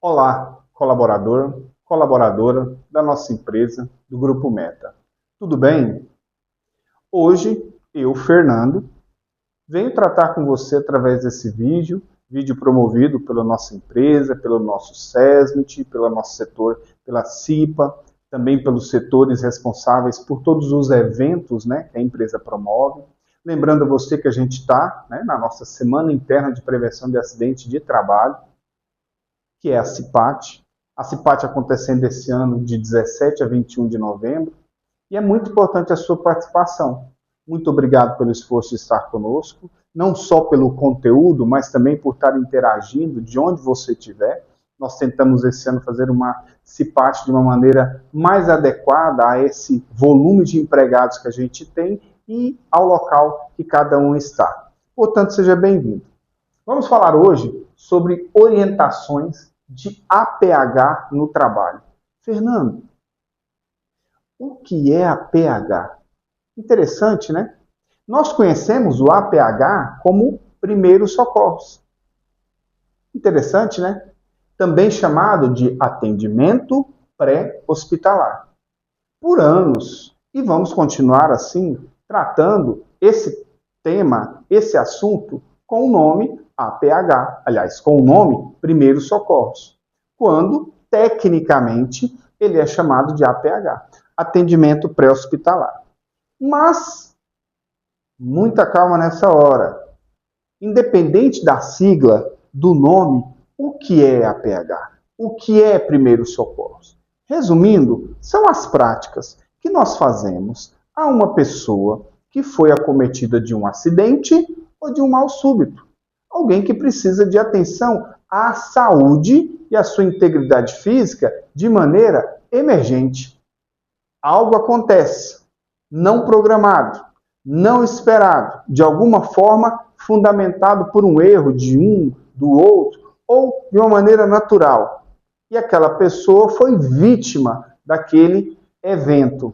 Olá, colaborador, colaboradora da nossa empresa, do Grupo Meta. Tudo bem? Hoje, eu, Fernando, venho tratar com você através desse vídeo promovido pela nossa empresa, pelo nosso SESMIT, pelo nosso setor, pela CIPA, também pelos setores responsáveis por todos os eventos, que a empresa promove. Lembrando a você que a gente está, na nossa Semana Interna de Prevenção de Acidente de Trabalho, que é a CIPAT. A CIPAT acontecendo esse ano de 17 a 21 de novembro. E é muito importante a sua participação. Muito obrigado pelo esforço de estar conosco, não só pelo conteúdo, mas também por estar interagindo de onde você estiver. Nós tentamos esse ano fazer uma CIPAT de uma maneira mais adequada a esse volume de empregados que a gente tem e ao local que cada um está. Portanto, seja bem-vindo. Vamos falar hoje sobre orientações de APH no trabalho. Fernando, o que é APH? Interessante, né? Nós conhecemos o APH como primeiros socorros. Interessante, né? Também chamado de atendimento pré-hospitalar. Por anos, e vamos continuar assim, tratando esse tema, esse assunto, com o nome APH, aliás, com o nome primeiros socorros, quando, tecnicamente, ele é chamado de APH, atendimento pré-hospitalar. Mas, muita calma nessa hora. Independente da sigla, do nome, o que é APH? O que é primeiros socorros? Resumindo, são as práticas que nós fazemos a uma pessoa que foi acometida de um acidente ou de um mal súbito. Alguém que precisa de atenção à saúde e à sua integridade física de maneira emergente. Algo acontece, não programado, não esperado, de alguma forma fundamentado por um erro de um, do outro, ou de uma maneira natural. E aquela pessoa foi vítima daquele evento.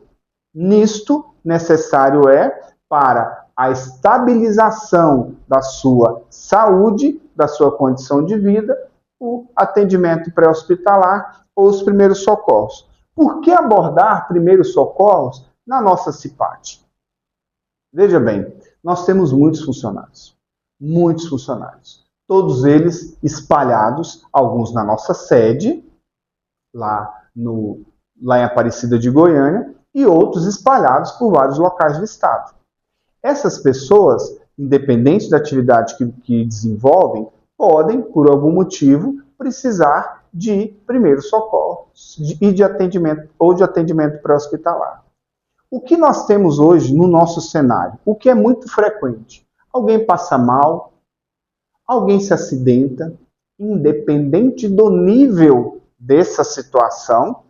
Nisto, necessário é, para a estabilização da sua saúde, da sua condição de vida, o atendimento pré-hospitalar ou os primeiros socorros. Por que abordar primeiros socorros na nossa CIPAT? Veja bem, nós temos muitos funcionários, todos eles espalhados, alguns na nossa sede, lá em Aparecida de Goiânia, e outros espalhados por vários locais do estado. Essas pessoas, independente da atividade que desenvolvem, podem, por algum motivo, precisar de primeiros socorros e de atendimento ou de atendimento pré-hospitalar. O que nós temos hoje no nosso cenário? O que é muito frequente? Alguém passa mal, alguém se acidenta, independente do nível dessa situação,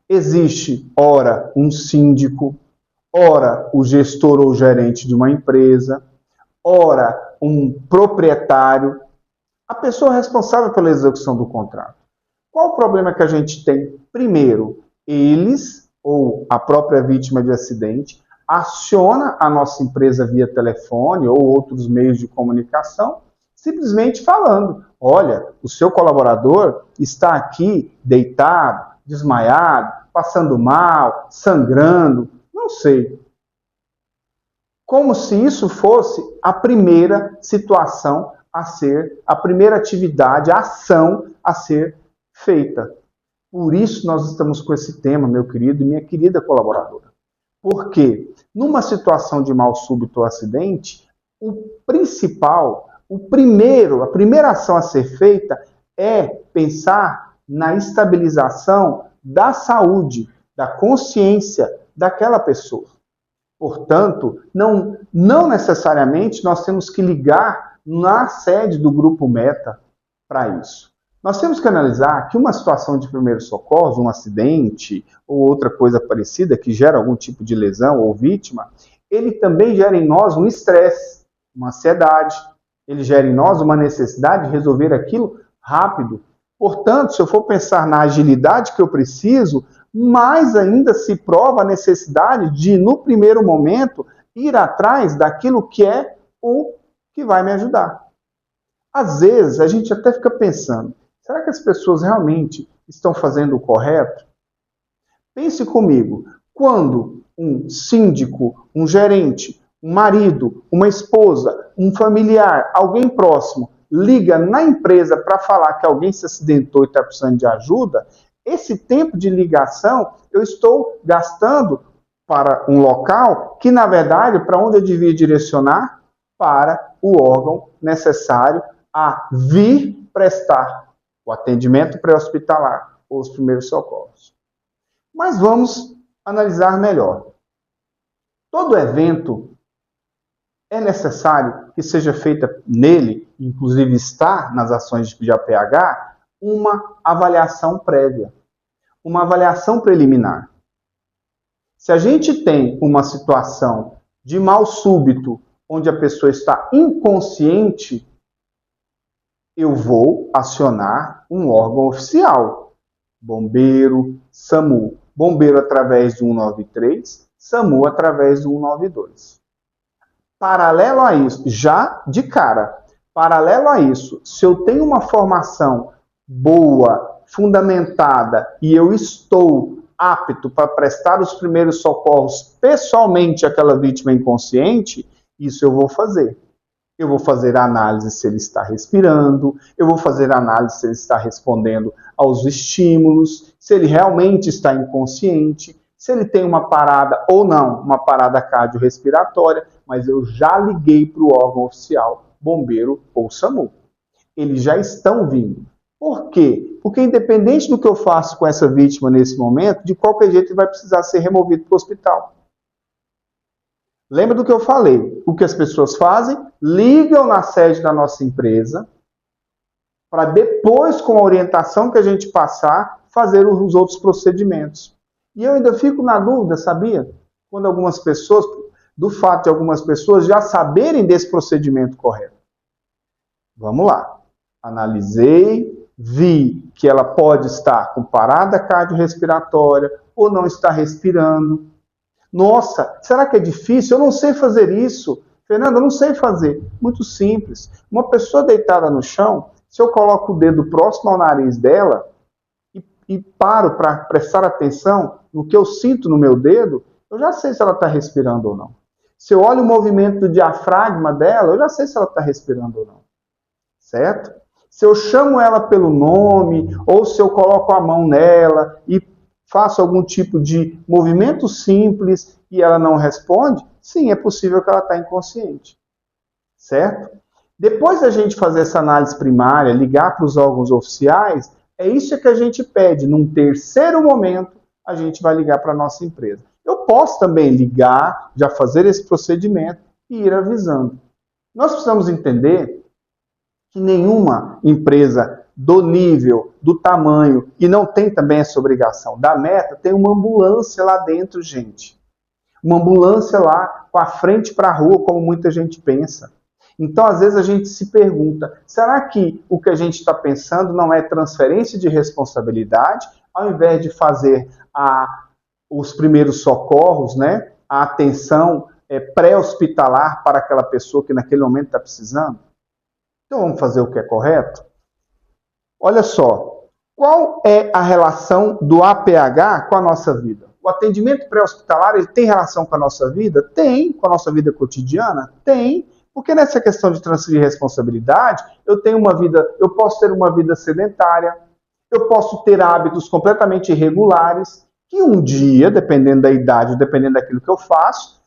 existe, ora, um síndico, ora, o gestor ou gerente de uma empresa, ora, um proprietário, a pessoa responsável pela execução do contrato. Qual o problema que a gente tem? Primeiro, eles, ou a própria vítima de acidente, aciona a nossa empresa via telefone ou outros meios de comunicação, simplesmente falando, olha, o seu colaborador está aqui deitado, desmaiado, passando mal, sangrando, não sei. Como se isso fosse a primeira situação a ser, a primeira atividade, a ação a ser feita. Por isso nós estamos com esse tema, meu querido e minha querida colaboradora. Porque numa situação de mal súbito ou acidente, a primeira ação a ser feita é pensar na estabilização da saúde, da consciência daquela pessoa. Portanto, não necessariamente nós temos que ligar na sede do Grupo Meta para isso. Nós temos que analisar que uma situação de primeiros socorros, um acidente ou outra coisa parecida que gera algum tipo de lesão ou vítima, ele também gera em nós um estresse, uma ansiedade, ele gera em nós uma necessidade de resolver aquilo rápido. Portanto, se eu for pensar na agilidade que eu preciso, mais ainda se prova a necessidade de, no primeiro momento, ir atrás daquilo que é o que vai me ajudar. Às vezes, a gente até fica pensando, Será que as pessoas realmente estão fazendo o correto? Pense comigo, quando um síndico, um gerente, um marido, uma esposa, um familiar, alguém próximo, liga na empresa para falar que alguém se acidentou e está precisando de ajuda, esse tempo de ligação eu estou gastando para um local que, na verdade, para onde eu devia direcionar? Para o órgão necessário a vir prestar o atendimento pré-hospitalar ou os primeiros socorros. Mas vamos analisar melhor. Todo evento é necessário que seja feita nele, inclusive está nas ações de APH, uma avaliação prévia, uma avaliação preliminar. Se a gente tem uma situação de mal súbito, onde a pessoa está inconsciente, eu vou acionar um órgão oficial, bombeiro, SAMU. Bombeiro através do 193, SAMU através do 192. Paralelo a isso, já de cara, paralelo a isso, se eu tenho uma formação boa, fundamentada, e eu estou apto para prestar os primeiros socorros pessoalmente àquela vítima inconsciente, isso eu vou fazer. Eu vou fazer a análise se ele está respirando, eu vou fazer a análise se ele está respondendo aos estímulos, se ele realmente está inconsciente, se ele tem uma parada ou não, uma parada cardiorrespiratória, mas eu já liguei para o órgão oficial, bombeiro ou SAMU. Eles já estão vindo. Por quê? Porque independente do que eu faço com essa vítima nesse momento, de qualquer jeito ele vai precisar ser removido para o hospital. Lembra do que eu falei? O que as pessoas fazem? Ligam na sede da nossa empresa para depois, com a orientação que a gente passar, fazer os outros procedimentos. E eu ainda fico na dúvida, sabia? Quando algumas pessoas, do fato de algumas pessoas já saberem desse procedimento correto. Vamos lá. Analisei, vi que ela pode estar com parada cardiorrespiratória ou não está respirando. Nossa, será que é difícil? Eu não sei fazer isso. Fernando, eu não sei fazer. Muito simples. Uma pessoa deitada no chão, se eu coloco o dedo próximo ao nariz dela e paro para prestar atenção no que eu sinto no meu dedo, eu já sei se ela está respirando ou não. Se eu olho o movimento do diafragma dela, eu já sei se ela está respirando ou não. Certo? Se eu chamo ela pelo nome, ou se eu coloco a mão nela e faço algum tipo de movimento simples e ela não responde, sim, é possível que ela está inconsciente. Certo? Depois da gente fazer essa análise primária, ligar para os órgãos oficiais, é isso que a gente pede. Num terceiro momento, a gente vai ligar para a nossa empresa. Eu posso também ligar, já fazer esse procedimento e ir avisando. Nós precisamos entender que nenhuma empresa do nível, do tamanho, e não tem também essa obrigação da meta, tem uma ambulância lá dentro, gente. Uma ambulância lá com a frente para a rua, como muita gente pensa. Então, às vezes, a gente se pergunta, será que o que a gente está pensando não é transferência de responsabilidade, ao invés de fazer os primeiros socorros, né, a atenção pré-hospitalar para aquela pessoa que naquele momento está precisando? Então, vamos fazer o que é correto? Olha só, qual é a relação do APH com a nossa vida? O atendimento pré-hospitalar, ele tem relação com a nossa vida? Tem. Com a nossa vida cotidiana? Tem. Porque nessa questão de transferir responsabilidade, eu posso ter uma vida sedentária, eu posso ter hábitos completamente irregulares, que um dia, dependendo da idade, dependendo daquilo que eu faço,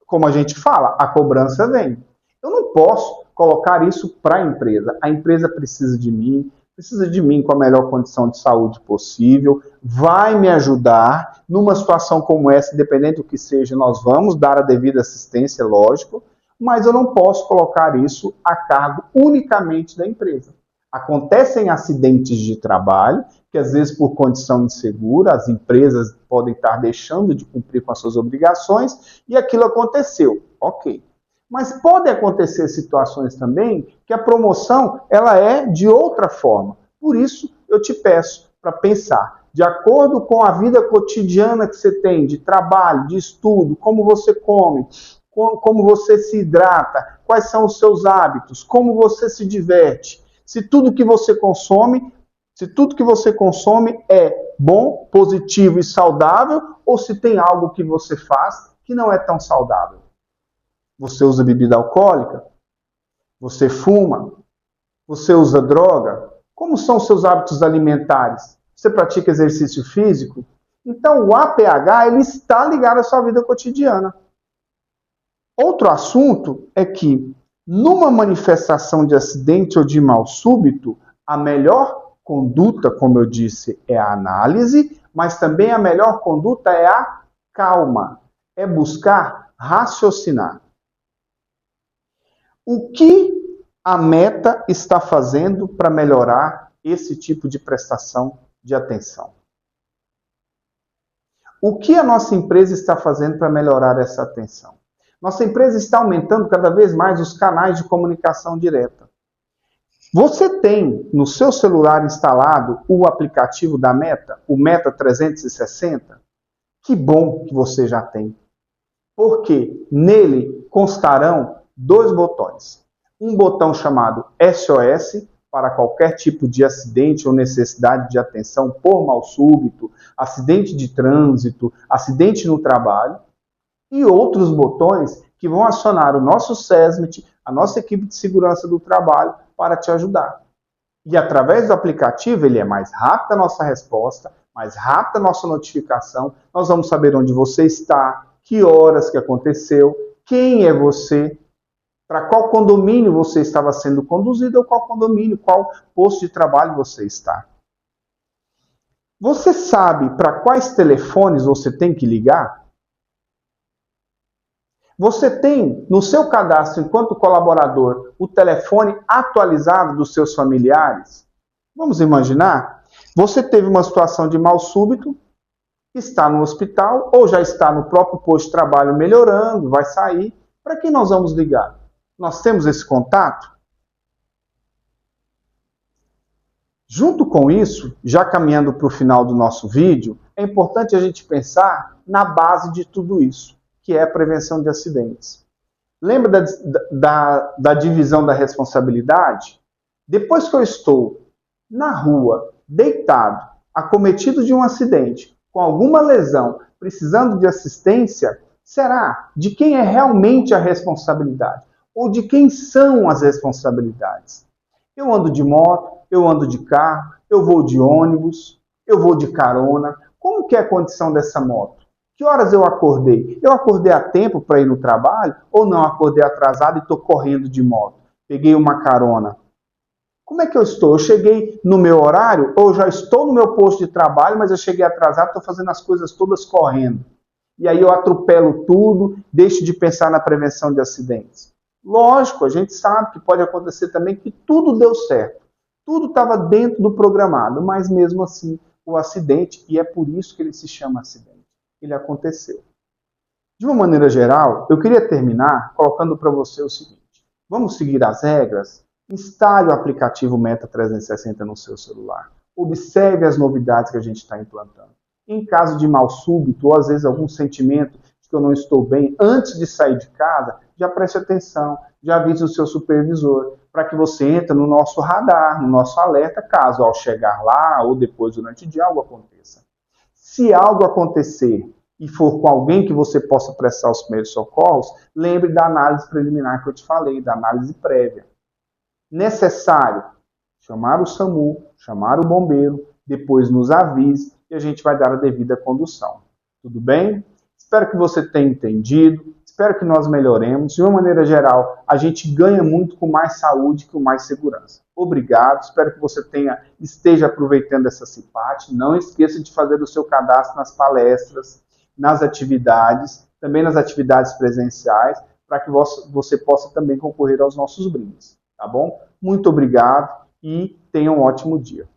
como a gente fala, a cobrança vem. Eu não posso colocar isso para a empresa. A empresa precisa de mim com a melhor condição de saúde possível, vai me ajudar. Numa situação como essa, independente do que seja, nós vamos dar a devida assistência, lógico, mas eu não posso colocar isso a cargo unicamente da empresa. Acontecem acidentes de trabalho, que às vezes por condição insegura, as empresas podem estar deixando de cumprir com as suas obrigações, e aquilo aconteceu. Ok. Mas podem acontecer situações também que a promoção ela é de outra forma. Por isso, eu te peço para pensar, de acordo com a vida cotidiana que você tem, de trabalho, de estudo, como você come, como você se hidrata, quais são os seus hábitos, como você se diverte. se tudo que você consome é bom, positivo e saudável, ou se tem algo que você faz que não é tão saudável. Você usa bebida alcoólica? Você fuma? Você usa droga? Como são os seus hábitos alimentares? Você pratica exercício físico? Então, o APH ele está ligado à sua vida cotidiana. Outro assunto é que, numa manifestação de acidente ou de mal súbito, a melhor conduta, como eu disse, é a análise, mas também a melhor conduta é a calma, é buscar raciocinar. O que a Meta está fazendo para melhorar esse tipo de prestação de atenção? O que a nossa empresa está fazendo para melhorar essa atenção? Nossa empresa está aumentando cada vez mais os canais de comunicação direta. Você tem no seu celular instalado o aplicativo da Meta, o Meta 360? Que bom que você já tem. Porque nele constarão 2 botões. Um botão chamado SOS, para qualquer tipo de acidente ou necessidade de atenção por mal súbito, acidente de trânsito, acidente no trabalho. E outros botões que vão acionar o nosso SESMIT, a nossa equipe de segurança do trabalho, para te ajudar. E através do aplicativo, ele é mais rápido a nossa resposta, mais rápida a nossa notificação, nós vamos saber onde você está, que horas que aconteceu, quem é você, para qual condomínio você estava sendo conduzido, ou qual condomínio, qual posto de trabalho você está. Você sabe para quais telefones você tem que ligar? Você tem no seu cadastro, enquanto colaborador, o telefone atualizado dos seus familiares? Vamos imaginar, você teve uma situação de mal súbito, está no hospital ou já está no próprio posto de trabalho melhorando, vai sair. Para quem nós vamos ligar? Nós temos esse contato? Junto com isso, já caminhando para o final do nosso vídeo, é importante a gente pensar na base de tudo isso, que é a prevenção de acidentes. Lembra da divisão da responsabilidade? Depois que eu estou na rua, deitado, acometido de um acidente, com alguma lesão, precisando de assistência, será de quem é realmente a responsabilidade? Ou de quem são as responsabilidades? Eu ando de moto, eu ando de carro, eu vou de ônibus, eu vou de carona. Como que é a condição dessa moto? Que horas eu acordei? Eu acordei a tempo para ir no trabalho ou não acordei atrasado e estou correndo de moto? Peguei uma carona. Como é que eu estou? Eu cheguei no meu horário ou já estou no meu posto de trabalho, mas eu cheguei atrasado, estou fazendo as coisas todas correndo. E aí eu atropelo tudo, deixo de pensar na prevenção de acidentes. Lógico, a gente sabe que pode acontecer também que tudo deu certo. Tudo estava dentro do programado, mas mesmo assim o acidente, e é por isso que ele se chama acidente, ele aconteceu. De uma maneira geral, eu queria terminar colocando para você o seguinte: vamos seguir as regras? Instale o aplicativo Meta 360 no seu celular. Observe as novidades que a gente está implantando. Em caso de mal súbito, ou às vezes algum sentimento de que eu não estou bem, antes de sair de casa, já preste atenção, já avise o seu supervisor, para que você entre no nosso radar, no nosso alerta, caso ao chegar lá ou depois durante o dia algo aconteça. Se algo acontecer e for com alguém que você possa prestar os primeiros socorros, lembre da análise preliminar que eu te falei, da análise prévia. Necessário chamar o SAMU, chamar o bombeiro, depois nos avise e a gente vai dar a devida condução. Tudo bem? Espero que você tenha entendido, espero que nós melhoremos. De uma maneira geral, a gente ganha muito com mais saúde, com mais segurança. Obrigado, espero que você esteja aproveitando essa CIPAT. Não esqueça de fazer o seu cadastro nas palestras, nas atividades, também nas atividades presenciais, para que você possa também concorrer aos nossos brindes. Tá bom? Muito obrigado e tenha um ótimo dia.